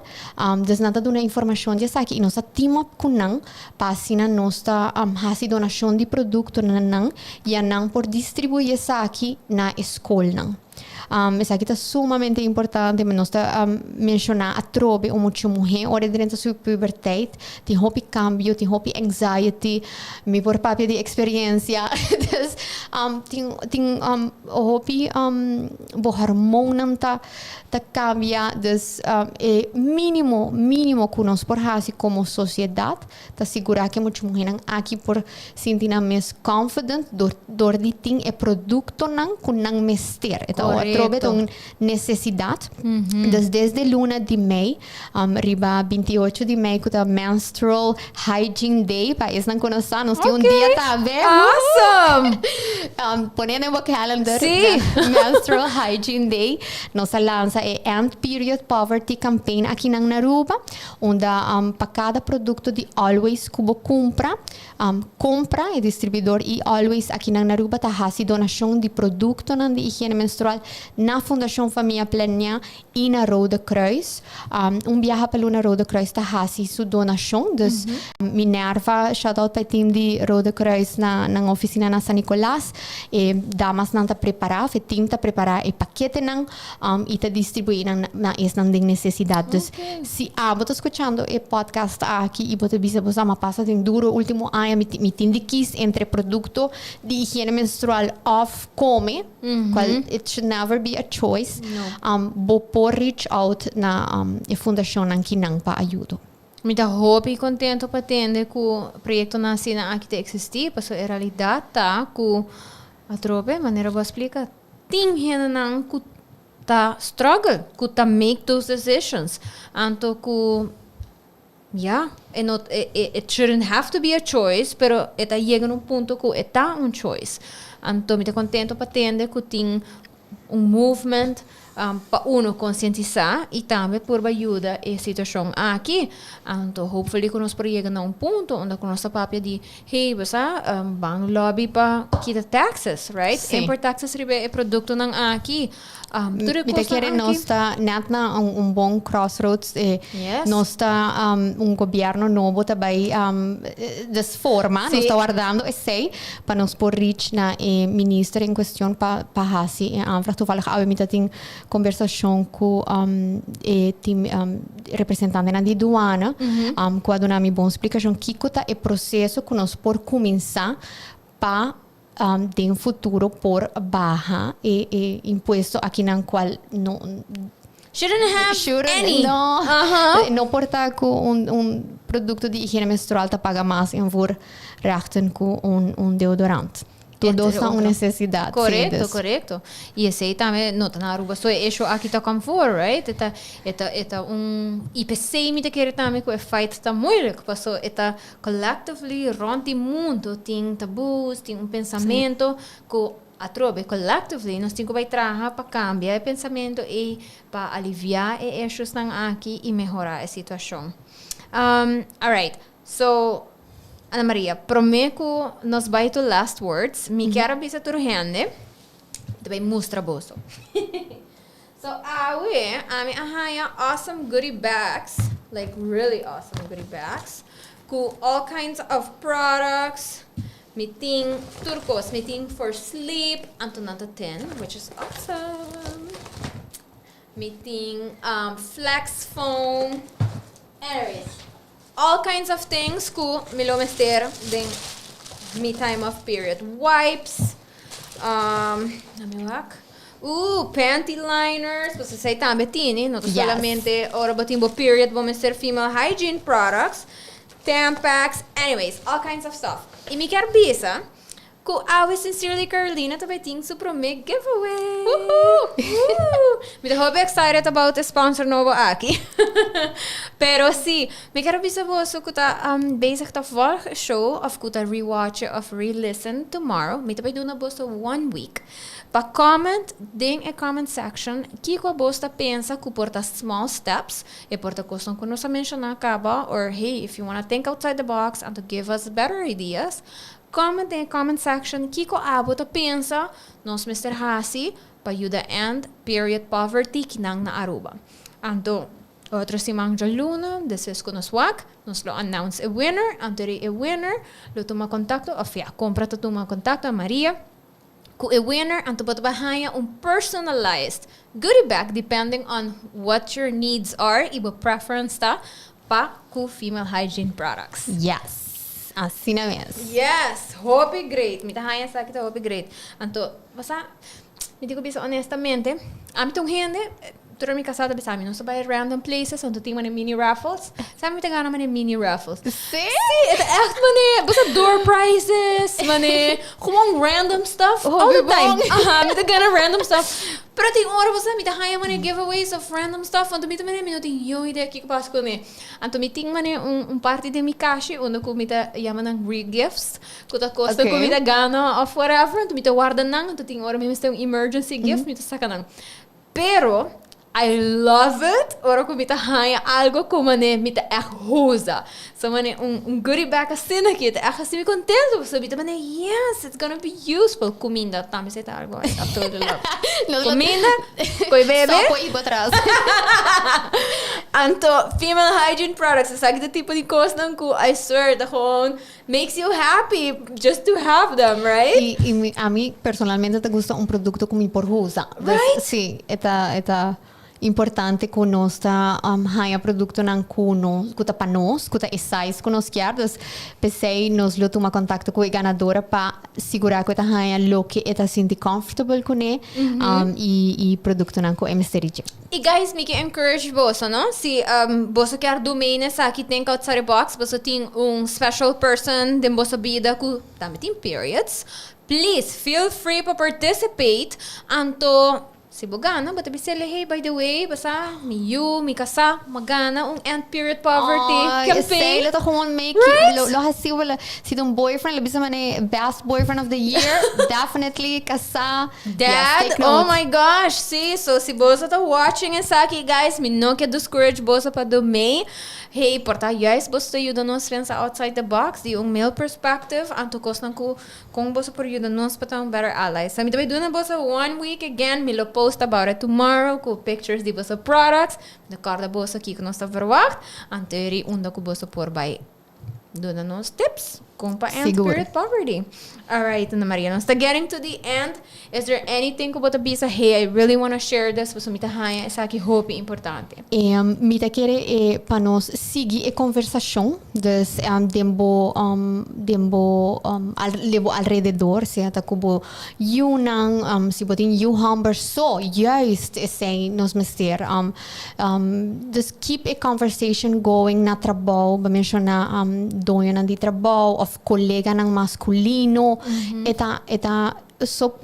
Desnada dona informação de aqui, nós team up com nang, passina nossa hasi donação de produto na nang, e nang por distribuir essa aqui na escola nang. Essa aqui está sumamente importante, mas nós mencionar a trobe muita mulher, hora durante a sua pubertade, tem hobby cambio, tem hobby anxiety, me por papel de experiência, tem hobby o hormônio tá cambia, dus mínimo que nós por fazer como sociedade, tá segurar que muita mulher aqui por sentir mais confident, dor de tem é produto não com não mester, então trobe uma necessidade. Desde luna de Mei, riba 28 de Mei, que é Menstrual Hygiene Day, para eles não conhecer, nós temos dia tá bem. Awesome! Ponendo no calendar, Menstrual Hygiene Day, nossa lança é End Period Poverty Campaign aqui na Aruba, onde para cada produto de Always que compra e distribuidor e Always aqui na Aruba tá fazendo donação de produto de higiene menstrual na Fundação Família Plania e na Rode Kruis. Viaja pelo na Rode Kruis tá fazendo sua donação, dus Minerva, shout out para o time de Rode Kruis na oficina na San Nicolás, e damas não tá preparar, o time tá preparar e paquete não e tá distribuir na essa necessidade. Dus se você escutando o podcast aqui e você bisa você uma passa tem duro último ano me tindikis entre produto de higiene menstrual off come, qual it should never be a choice. Por reach out na fundação aqui nang pa ajudo. Me dá hope e contento para entender que o projeto nasce na aqui te existir, para a realidade tá que a trobe maneira vou explicar. Tem gente não que tá struggle, que tá make those decisions, então que it shouldn't have to be a choice, pero está chega num ponto que está um choice. Então me dá contento para entender que tem movement para uno conscientizar e também por ajuda a situação aqui. Então, hopefully, que nós chegamos a ponto onde a nossa papia de hey, você bang lobby para quitar taxes, right? Sim. Import taxes é produto ng aqui. Me querem nós está net na bom crossroads nós está governo novo também desforma nós está guardando esse para nós por reach na ministra em questão para hasi toevallig ao me tem conversação com time representante na aduana com a dona me bom explicação que tá é processo que nós por começar para de futuro por baja e impuesto aqui na qual não shouldn't have any. Não porta com produto de higiene menstrual tá paga mais em voor rechten com deodorante. Todos entre têm uma outro. necessidade. Correto, correto. E esse aí também, não, na Aruba, só é isso aqui tá como for, right? Eta IPC me te quer também que o fight tá muito, passou, eta collectively, ronde mundo, tem tabus, tem pensamento, que a trobe, collectively, nós temos que trabalhar para cambiar o pensamento e para aliviar os issues aqui e melhorar a situação. Alright, so, Ana Maria, prometo nos vai to last words. Me quero bisa turhende. Também mostra bolso. So, I have awesome goodie bags, like really awesome goodie bags, with all kinds of products. Meeting turcos, meeting for sleep, Antonata 10, which is awesome. Meeting flex foam. Anyways, all kinds of things ku milo mester ding me time of period wipes. Namiwak. Panty liners. Você sei também tini, não solamente ora batimbo period, vou mester female hygiene products, Tampax, anyways, all kinds of stuff. E me quer bisa, ku awe sincerely Carolina também tem super big giveaway. Me tô excited about the sponsor novo aqui. Pero sim, me quero bisa você que tá basic tá volg show of que tá rewatch of re-listen tomorrow. Me também duna bosta 1 week. Pa comment ding a comment section que a bosta pensa que porta small steps e porta costam que nós mencionar acaba or hey if you want to think outside the box and to give us better ideas. Comment in the comment section kiko abot pensa nos Mr. Hasi pa yuda end period poverty kinang na Aruba. Anto otro simang Luna deses ko nos wak nos lo announce a winner anteri a winner lo tuma contacto afia compra to tuma contacto a Maria ku a winner anto pat bahaya personalized goodie bag depending on what your needs are ibo preference ta pa ku female hygiene products. Yes. Assim na mesmo. Yes, hope great. Me tahanha sa kita hope great. Anto, basta, hindi ko bisa honestamente, tong hindi, turang mi kasada bisa amin, no sa random places, anto tingman ng mini raffles. Sa amin taga naman ng mini raffles. See? Ito echt mani, basta door prizes, mani, kumang random stuff, all the time. Mi taga na random stuff. Pero ting ora basta, mi tahanha mani giveaways of random stuff, anto mi tamani, minuting yung ideya kikapas ko ni. Anto mi ting mani, party de mi kashi, uno ko mi ta yaman ng re-gifts, kuta costa ko mi ta gana of whatever, anto mi ta warda nang, anto ting ora mi mista yung emergency gift, mi ta saka nang. Pero, I love it. Ora ko mita haya algo como ne mita usa. So mane goodie bag assim aqui, tá assim me contento. So mita mane yes, it's gonna be useful. Comida, também se tá algo. I totally love. Comida, coi bebe. Só coi ibo atrás. Anto female hygiene products, sa que tipo de coisa não ku I swear the whole makes you happy just to have them, right? E a mim personalmente te gusta produto como por usa. Right? Sim, eta importante que nós haya produto nan kuno, kuta pa nós, kuta size que nós quer, dus pensei nós lo toma contato com a ganadora para segurar que haya lo que eta sinti comfortable com ne e produto nan ko MSTRG. E guys, me que encourage você, não? Se você quer domain sa aqui tem outside the box, você tem special person de vossa vida que também tem periods. Please feel free to participate. Anto si Bogana, but bisele, hey, by the way, basta, mi kasa, magana, end period poverty campaign. Sei, gewoon make lo hasi wala si dong boyfriend, labisa man best boyfriend of the year, definitely kasa. Dad, yes, oh my gosh, see, so si bosa tá watching essa aqui, guys, me não quer discourage bosa pa do May. Hey, porta, yes, bosta ajuda nos friends outside the box, di male perspective, anto kostan ko kung bosa por ajuda nos pa tang better allies. Sa mi também doon na bosa 1 week again, mi lo post about it tomorrow, com pictures de bosa products, de cada bosa aqui que nós tá verwacht, anteri unda ko bosa por by doon na nos tips kung pa end period poverty. Alright, Ana Maria, nós tá getting to the end. Is there anything ko bota bisa, hey, I really want to share this, bosa mita haya, essa aqui hope importante. Mita querer para nós seguir a conversação des dembo levo alrededor, se ata kubo yunang si botin you humber so juist sei nos mester just keep a conversation going na trabaho, ba mencionar doon na di trabaho of colega ng masculino. Eta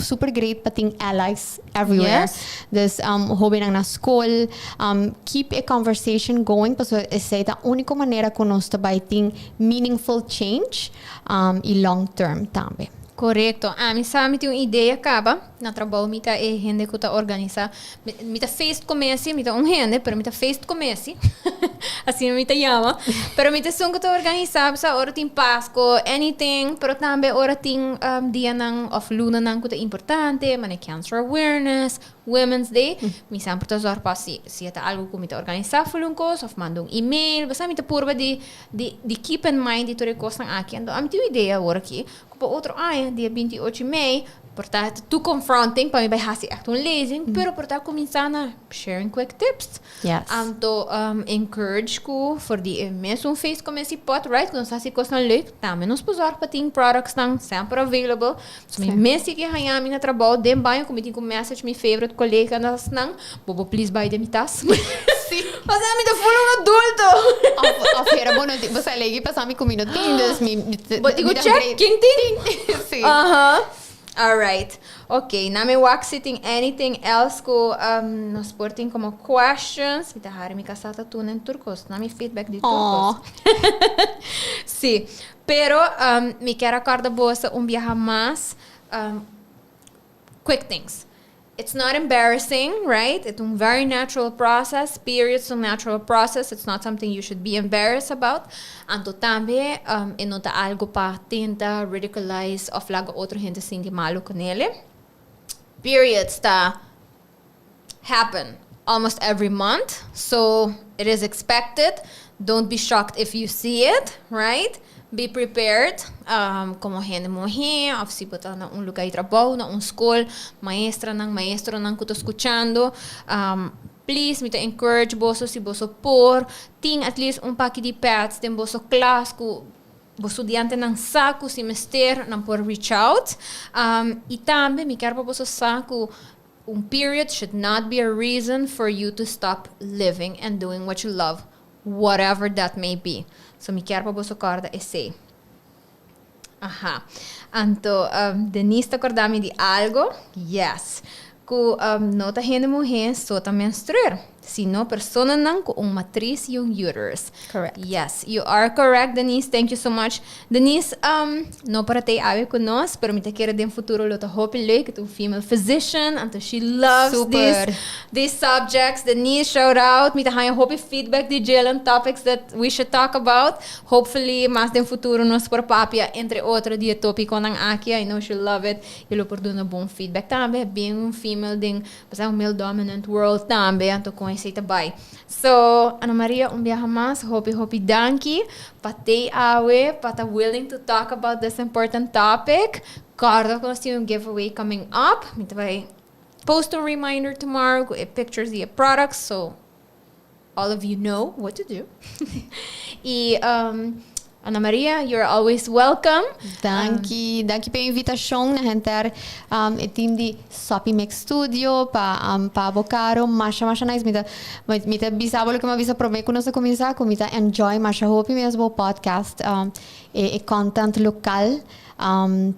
super great pating allies everywhere. Yes. Dus hobby nang na school, keep a conversation going, paso essa a única maneira que nós trabalhamos meaningful change e long term também. Correcto. Mi sa mi uma ideia acaba na trabalho mita e gente que tá organiza mita fest comece mita gente pero mita fest comece assim mita chama pero mita são que tá organiza sa hora tem Páscoa anything pero também hora tem dia nang of luna nang que tá importante mane cancer awareness Women's Day mi sempre tá zor pa se tá algo que mita organiza fulun coisa of manda email basta mita purba de keep in mind de tore coisa aqui ando am tua ideia agora aqui com outro dia 28 de Mei portanto too confronting para mim vai ser echt um lezing pero portanto começar na sharing quick tips Yes. to encourage ku for die mes um face como esse pot right quando sa se costa leuk também nos posar para ting products tang sempre available so me mesi que hanha mina trabalho dem banho como tem com message mi favorite colega nas nang bobo please buy them tas sim mas é me da full um adulto A feira bom você legi passar me com minutinhos but you check quem tem sim. Alright. Okay, na me wax sitting anything else ko nos porting como questions. Mita hari mi kasata tunen turcos. Na mi feedback de turcos. Sí. Pero mi quero acordar bosa viaja mais quick things. It's not embarrassing, right? It's a very natural process. Periods are a natural process. It's not something you should be embarrassed about. Anto tambe, nota algo pa tenta ridiculize of laga outra gente sinti malo con ele. Periods happen almost every month. So it is expected. Don't be shocked if you see it, right? Be prepared, como gente morrer, of se botar na lugar de trabalho, na school, maestro nang que tô escutando. Please, me te encourage boso se boso por, ting at least pack de pads, tem boso class ku boso diante nang saco se mester nang por reach out. E também me quero boso saco period should not be a reason for you to stop living and doing what you love, whatever that may be. So, mi quero para você acordar e sei. Então, Denise, te acordar-me de algo? Yes. Que não tá gente mulher só tá menstruar. Sino persona não com matriz e uterus. Correct. Yes, you are correct, Denise. Thank you so much. Denise, não para ter ave com nós, pero me te quero de futuro lo te hope leuk, que tu female physician, and she loves these subjects. Denise, shout out. Me te haya hope feedback de jail and topics that we should talk about. Hopefully, mas de futuro nos por papia, entre outro dia tópico ng Akia. I know she love it. E lo por doon bom feedback também. Being um female ding, basta um male dominant world também, anto com esse tabay. So, Ana Maria, viaja mais. Hope danki. Patay awe, pata willing to talk about this important topic. Cardo, kung nós temos giveaway coming up. Mita vai post a reminder tomorrow with pictures of the products, so all of you know what to do. E, Ana Maria, you're always welcome. Danke pela invitação na entrar o time de Sopi Mix Studio para Bocaro, masha nice. Mita bisabolo que me avisa promete que nós começar com mita enjoy masha hope mesmo podcast e content local.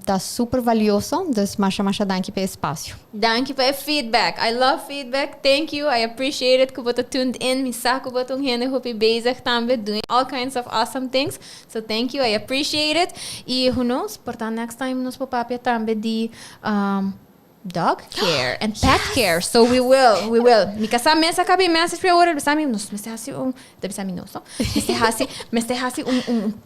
Tá super valioso, dus masha danke pelo espaço. Danke pelo feedback. I love feedback. Thank you. I appreciate it. Que você tuned in. Me saco você gente hope bezig também doing all kinds of awesome things. So thank you. I appreciate it. E who knows? Portanto, next time nos papapia também de dog care and pet care. So we will. Mi casa mesa cabe message para agora, besami nos mestehasi besami noso. Mestehasi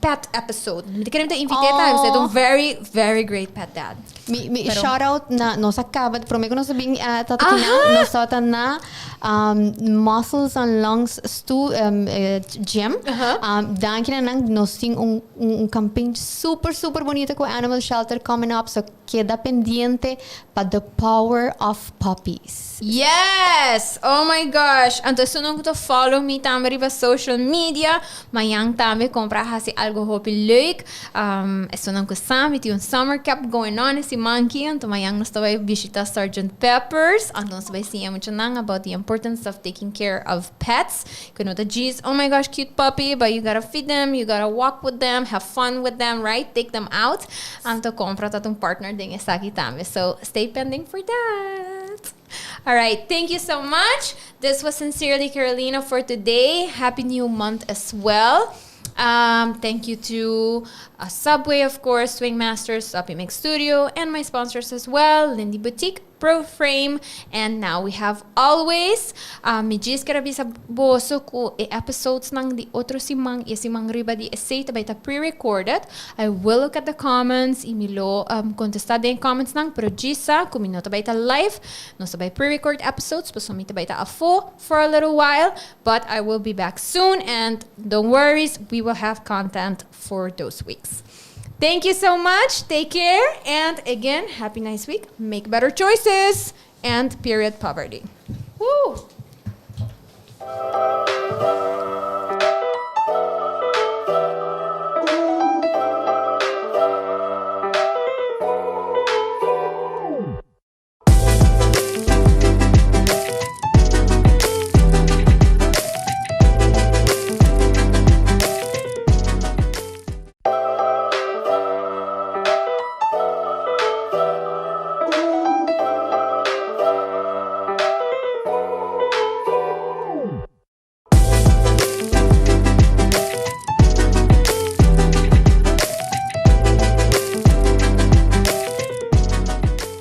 pet episode. Me querem te invitar, você é very very great pet dad. Mi shout out na nossa acaba, prometo que nós bem nós tá na Muscles and Lungs gym. Danke nang nós tem campaign super bonito com Animal Shelter coming up, so queda pendiente para power of puppies. Yes! Oh my gosh! Então, se não to follow me também riba social media, mayang também comprar hasi algo hopi leuk. Se não sabe, tem summer camp going on esse monkey. Então, mayang nós vai visitar Sergeant Pepper's. Então, nós vai see muito nang about the importance of taking care of pets. Kuno the G's, oh my gosh, cute puppy, but you gotta feed them, you gotta walk with them, have fun with them, right? Take them out. Então, compra tatong partner din isa aqui também. So, stay pending for that. All right, thank you so much. This was Sincerely Carolina for today. Happy new month as well. Thank you to Subway, of course, Swing Masters, Soppy Mix Studio, and my sponsors as well, Lindy Boutique, Pro Frame, and now we have Always. Mijis karabi sa boso ko episodes ng di otro simang riba di essay tabay ta pre-recorded. I will look at the comments, imilo contestada yung comments ng pero gisa kumino tabay ta live, no sabay pre-record episodes, so mi tabay ta full for a little while, but I will be back soon, and don't worry, we will have content for those weeks. Thank you so much. Take care. And again, happy nice week. Make better choices. And period poverty. Woo!